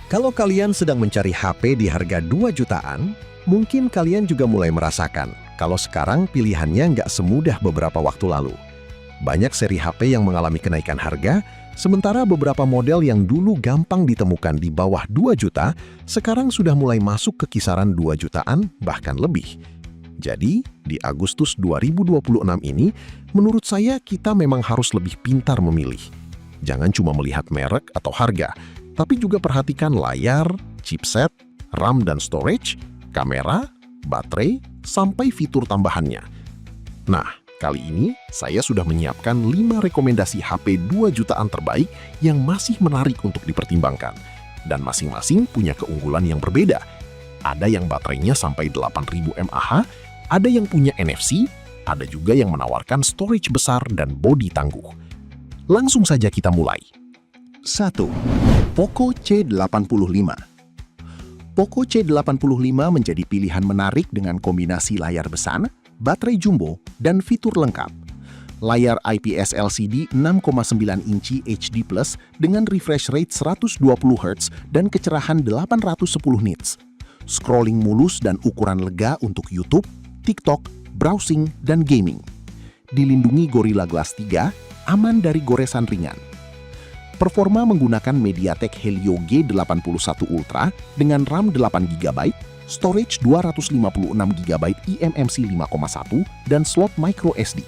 Kalau kalian sedang mencari HP di harga 2 jutaan, mungkin kalian juga mulai merasakan kalau sekarang pilihannya nggak semudah beberapa waktu lalu. Banyak seri HP yang mengalami kenaikan harga, sementara beberapa model yang dulu gampang ditemukan di bawah 2 juta, sekarang sudah mulai masuk ke kisaran 2 jutaan bahkan lebih. Jadi, di Agustus 2026 ini, menurut saya kita memang harus lebih pintar memilih. Jangan cuma melihat merek atau harga, tapi juga perhatikan layar, chipset, RAM dan storage, kamera, baterai, sampai fitur tambahannya. Nah, kali ini saya sudah menyiapkan 5 rekomendasi HP 2 jutaan terbaik yang masih menarik untuk dipertimbangkan. Dan masing-masing punya keunggulan yang berbeda. Ada yang baterainya sampai 8000 mAh, ada yang punya NFC, ada juga yang menawarkan storage besar dan bodi tangguh. Langsung saja kita mulai. 1. Poco C85. Poco C85 menjadi pilihan menarik dengan kombinasi layar besar, baterai jumbo, dan fitur lengkap. Layar IPS LCD 6,9 inci HD+ dengan refresh rate 120 Hz dan kecerahan 810 nits. Scrolling mulus dan ukuran lega untuk YouTube, TikTok, browsing, dan gaming. Dilindungi Gorilla Glass 3, aman dari goresan ringan. Performa menggunakan MediaTek Helio G81 Ultra dengan RAM 8GB, storage 256GB eMMC 5,1, dan slot microSD.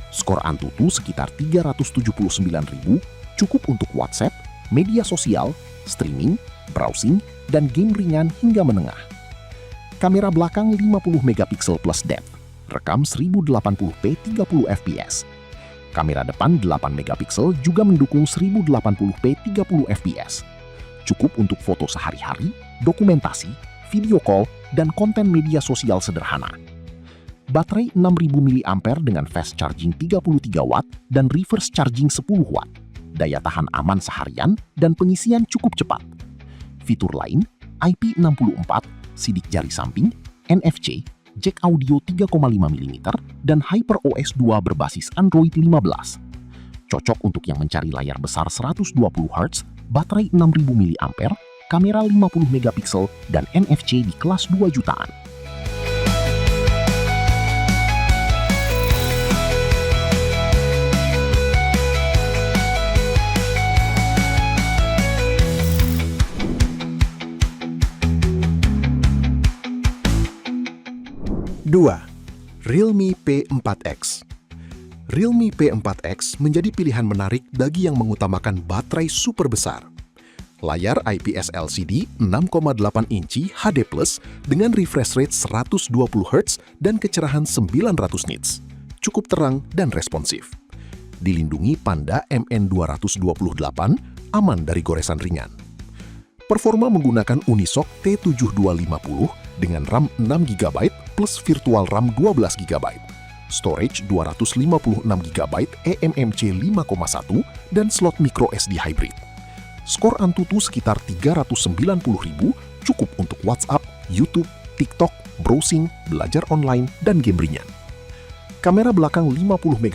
Skor Antutu sekitar 379.000, cukup untuk WhatsApp, media sosial, streaming, browsing, dan game ringan hingga menengah. Kamera belakang 50MP plus depth, rekam 1080p 30fps. Kamera depan 8MP juga mendukung 1080p 30fps. Cukup untuk foto sehari-hari, dokumentasi, video call, dan konten media sosial sederhana. Baterai 6000 mAh dengan fast charging 33W dan reverse charging 10W. Daya tahan aman seharian dan pengisian cukup cepat. Fitur lain, IP64, sidik jari samping, NFC, jack audio 3,5mm, dan HyperOS 2 berbasis Android 15. Cocok untuk yang mencari layar besar 120Hz, baterai 6000 mAh, kamera 50MP, dan NFC di kelas 2 jutaan. Dua, Realme P4X. Realme P4X menjadi pilihan menarik bagi yang mengutamakan baterai super besar. Layar IPS LCD 6,8 inci HD+ dengan refresh rate 120Hz dan kecerahan 900 nits. Cukup terang dan responsif. Dilindungi Panda MN228, aman dari goresan ringan. Performa menggunakan Unisoc T7250 dengan RAM 6GB plus virtual RAM 12GB. Storage 256GB eMMC 5,1 dan slot microSD hybrid. Skor Antutu sekitar 390.000, cukup untuk WhatsApp, YouTube, TikTok, browsing, belajar online, dan game ringan. Kamera belakang 50MP,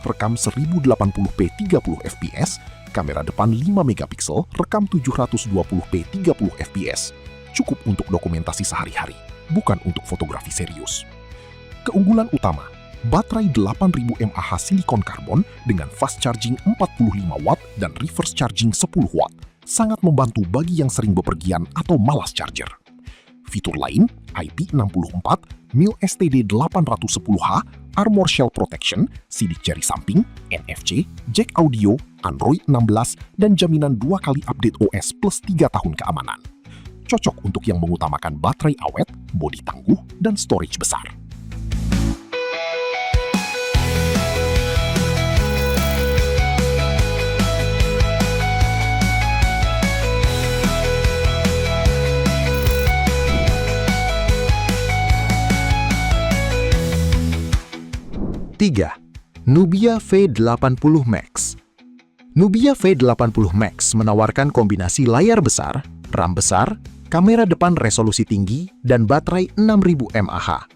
rekam 1080p 30fps, kamera depan 5MP, rekam 720p 30fps. Cukup untuk dokumentasi sehari-hari, bukan untuk fotografi serius. Keunggulan utama, baterai 8000 mAh silikon karbon dengan fast charging 45W dan reverse charging 10W. Sangat membantu bagi yang sering bepergian atau malas charger. Fitur lain, IP64, mil STD 810H, Armor Shell Protection, sidik jari samping, NFC, jack audio, Android 16, dan jaminan 2 kali update OS plus 3 tahun keamanan. Cocok untuk yang mengutamakan baterai awet, bodi tangguh, dan storage besar. Tiga, Nubia V80 Max. Nubia V80 Max menawarkan kombinasi layar besar, RAM besar, kamera depan resolusi tinggi, dan baterai 6000 mAh.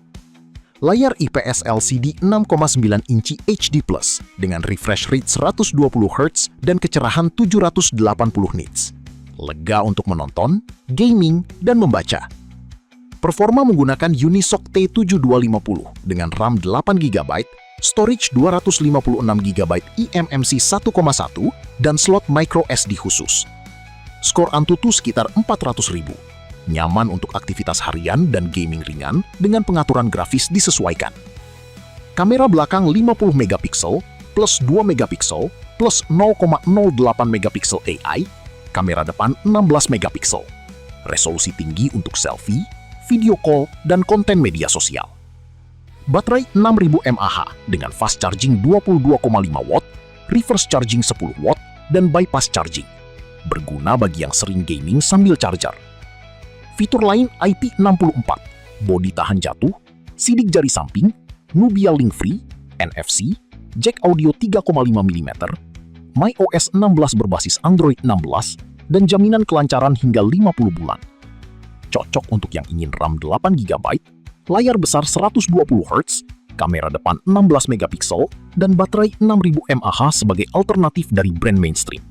Layar IPS LCD 6,9 inci HD+ dengan refresh rate 120Hz dan kecerahan 780 nits. lega untuk menonton, gaming, dan membaca. Performa menggunakan Unisoc T7250 dengan RAM 8GB, storage 256GB eMMC 1.1, dan slot micro SD khusus. Skor Antutu sekitar 400.000. Nyaman untuk aktivitas harian dan gaming ringan dengan pengaturan grafis disesuaikan. Kamera belakang 50 megapiksel plus 2 megapiksel plus 0,08 megapiksel AI, kamera depan 16 megapiksel. Resolusi tinggi untuk selfie, video call, dan konten media sosial. Baterai 6000 mAh dengan fast charging 22,5 watt, reverse charging 10 watt, dan bypass charging. Berguna bagi yang sering gaming sambil charger. Fitur lain IP64, bodi tahan jatuh, sidik jari samping, Nubia Link Free, NFC, jack audio 3,5 mm, MyOS 16 berbasis Android 16, dan jaminan kelancaran hingga 50 bulan. Cocok untuk yang ingin RAM 8GB, layar besar 120Hz, kamera depan 16 megapiksel, dan baterai 6000 mAh sebagai alternatif dari brand mainstream.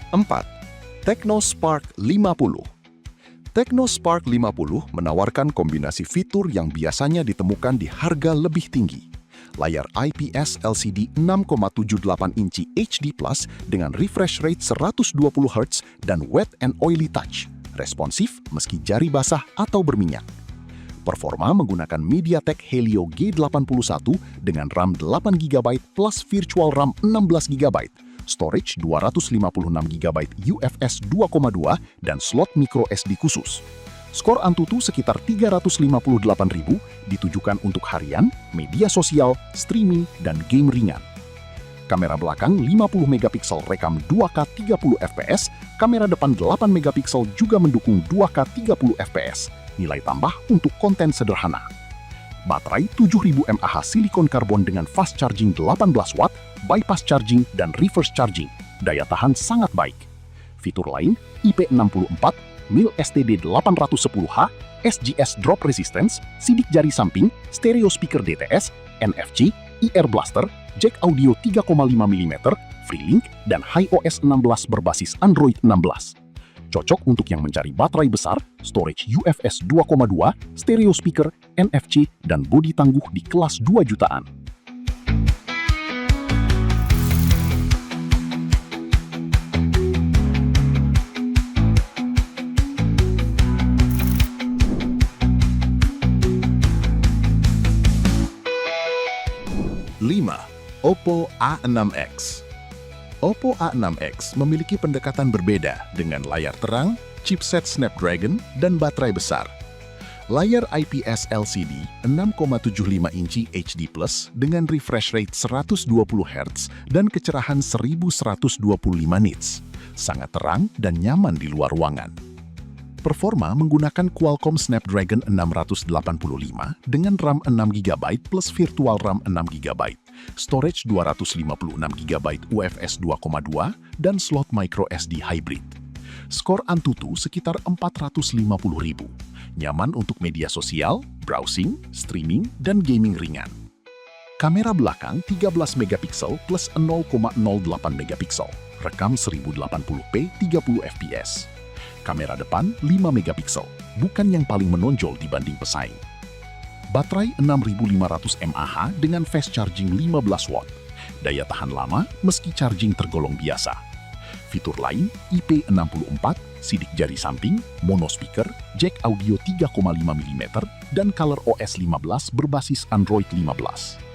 Empat, TechnoSpark 50. TechnoSpark 50 menawarkan kombinasi fitur yang biasanya ditemukan di harga lebih tinggi. Layar IPS LCD 6,78 inci HD+ dengan refresh rate 120Hz dan wet and oily touch, responsif meski jari basah atau berminyak. Performa menggunakan MediaTek Helio G81 dengan RAM 8GB plus virtual RAM 16GB, storage 256GB UFS 2.2 dan slot micro SD khusus. Skor Antutu sekitar 358.000 ditujukan untuk harian, media sosial, streaming, dan game ringan. Kamera belakang 50 megapiksel rekam 2K 30 fps, kamera depan 8 megapiksel juga mendukung 2K 30 fps, nilai tambah untuk konten sederhana. Baterai 7000 mAh silikon karbon dengan fast charging 18 watt, bypass charging, dan reverse charging. Daya tahan sangat baik. Fitur lain, IP64, mil STD 810H, SGS drop resistance, sidik jari samping, stereo speaker DTS, NFC, IR blaster, jack audio 3,5 mm, Freelink, dan HiOS 16 berbasis Android 16. Cocok untuk yang mencari baterai besar, storage UFS 2.2, stereo speaker, NFC, dan bodi tangguh di kelas 2 jutaan. Lima, Oppo A6X. Oppo A6X memiliki pendekatan berbeda dengan layar terang, chipset Snapdragon, dan baterai besar. Layar IPS LCD 6,75 inci HD+ dengan refresh rate 120Hz dan kecerahan 1125 nits. Sangat terang dan nyaman di luar ruangan. Performa menggunakan Qualcomm Snapdragon 685 dengan RAM 6GB plus virtual RAM 6GB, storage 256GB UFS 2.2, dan slot micro SD hybrid. Skor Antutu sekitar 450.000. Nyaman untuk media sosial, browsing, streaming, dan gaming ringan. Kamera belakang 13 megapiksel plus 0,08 megapiksel, rekam 1080p 30 fps. Kamera depan 5 megapiksel, bukan yang paling menonjol dibanding pesaing. Baterai 6500 mAh dengan fast charging 15 watt. Daya tahan lama meski charging tergolong biasa. Fitur lain, IP64, sidik jari samping, mono speaker, jack audio 3,5 mm, dan ColorOS 15 berbasis Android 15.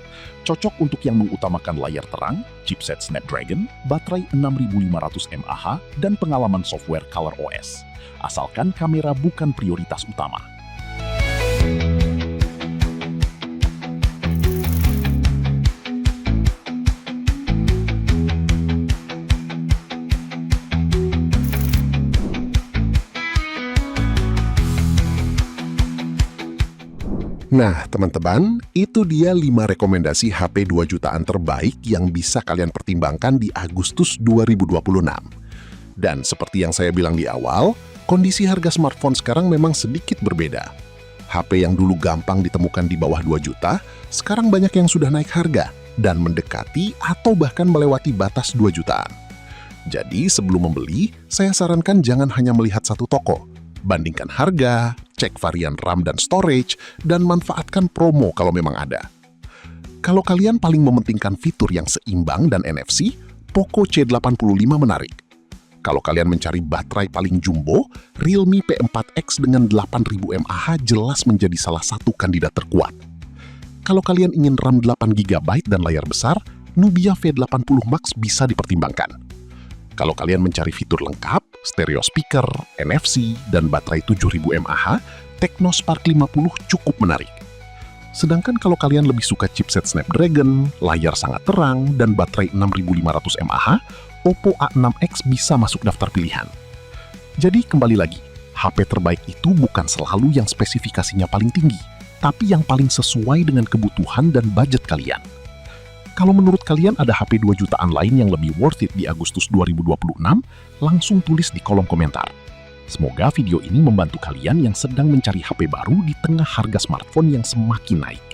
Cocok untuk yang mengutamakan layar terang, chipset Snapdragon, baterai 6500 mAh, dan pengalaman software ColorOS. Asalkan kamera bukan prioritas utama. Nah, teman-teman, itu dia 5 rekomendasi HP 2 jutaan terbaik yang bisa kalian pertimbangkan di Agustus 2026. Dan seperti yang saya bilang di awal, Kondisi harga smartphone sekarang memang sedikit berbeda. HP yang dulu gampang ditemukan di bawah 2 juta, sekarang banyak yang sudah naik harga dan mendekati atau bahkan melewati batas 2 jutaan. Jadi sebelum membeli, saya sarankan jangan hanya melihat satu toko. Bandingkan harga, cek varian RAM dan storage, dan manfaatkan promo kalau memang ada. Kalau kalian paling mementingkan fitur yang seimbang dan NFC, Poco C85 menarik. Kalau kalian mencari baterai paling jumbo, Realme P4X dengan 8000 mAh jelas menjadi salah satu kandidat terkuat. Kalau kalian ingin RAM 8GB dan layar besar, Nubia V80 Max bisa dipertimbangkan. Kalau kalian mencari fitur lengkap, stereo speaker, NFC, dan baterai 7000 mAh, Tecno Spark 50 cukup menarik. Sedangkan kalau kalian lebih suka chipset Snapdragon, layar sangat terang, dan baterai 6500 mAh, Oppo A6X bisa masuk daftar pilihan. Jadi kembali lagi, HP terbaik itu bukan selalu yang spesifikasinya paling tinggi, tapi yang paling sesuai dengan kebutuhan dan budget kalian. Kalau menurut kalian ada HP 2 jutaan lain yang lebih worth it di Agustus 2026, langsung tulis di kolom komentar. Semoga video ini membantu kalian yang sedang mencari HP baru di tengah harga smartphone yang semakin naik.